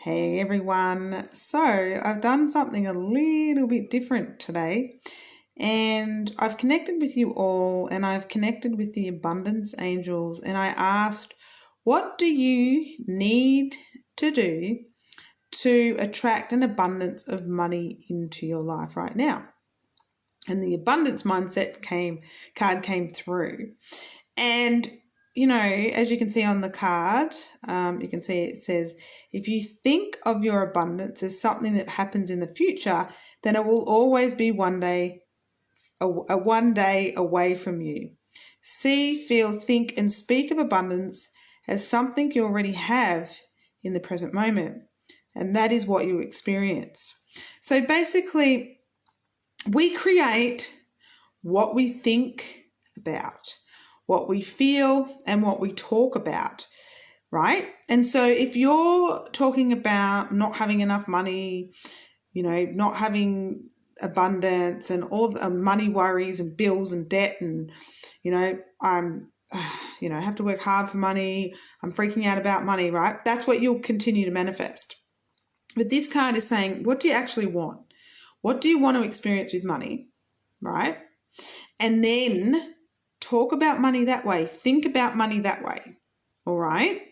Hey everyone, so I've done something a little bit different today and I've connected with you all and I've connected with the abundance angels and I asked, what do you need to do to attract an abundance of money into your life right now? And the abundance mindset card came through. And as you can see on the card, you can see it says, if you think of your abundance as something that happens in the future, then it will always be one day away from you. See, feel, think, and speak of abundance as something you already have in the present moment. And that is what you experience. So basically, we create what we think about, what we feel, and what we talk about, right? And so if you're talking about not having enough money, not having abundance and all of the money worries and bills and debt and, I have to work hard for money, I'm freaking out about money, right? That's what you'll continue to manifest. But this card is saying, what do you actually want? What do you want to experience with money, right? And then talk about money that way. Think about money that way. All right?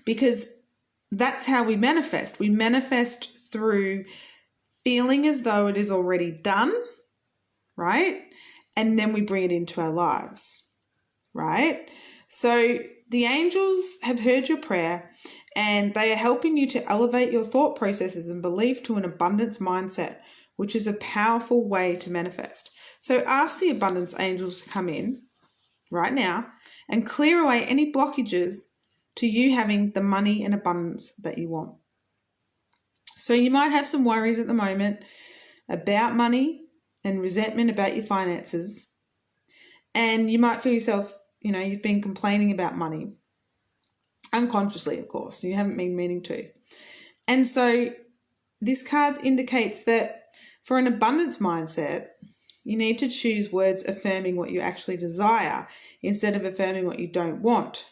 Because that's how we manifest. We manifest through feeling as though it is already done, right? And then we bring it into our lives, right? So the angels have heard your prayer and they are helping you to elevate your thought processes and belief to an abundance mindset, which is a powerful way to manifest. So ask the abundance angels to come in right now and clear away any blockages to you having the money and abundance that you want. So you might have some worries at the moment about money and resentment about your finances. And you might feel yourself, you've been complaining about money. Unconsciously, of course. You haven't been meaning to. And so this card indicates that for an abundance mindset, you need to choose words affirming what you actually desire instead of affirming what you don't want.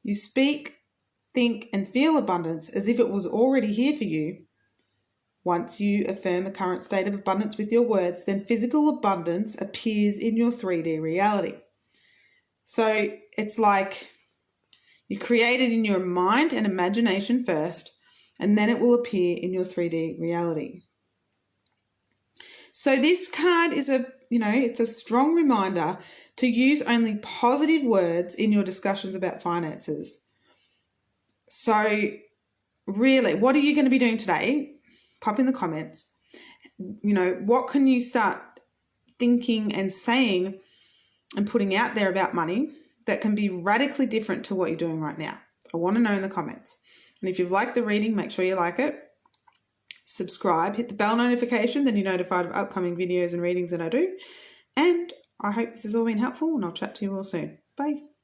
You speak, think, and feel abundance as if it was already here for you. Once you affirm a current state of abundance with your words, then physical abundance appears in your 3D reality. So it's like you create it in your mind and imagination first, and then it will appear in your 3D reality. So this card is it's a strong reminder to use only positive words in your discussions about finances. So really, what are you going to be doing today? Pop in the comments. What can you start thinking and saying and putting out there about money that can be radically different to what you're doing right now? I want to know in the comments. And if you've liked the reading, make sure you like it. Subscribe, hit the bell notification, then you're notified of upcoming videos and readings that I do. And I hope this has all been helpful and I'll chat to you all soon. Bye.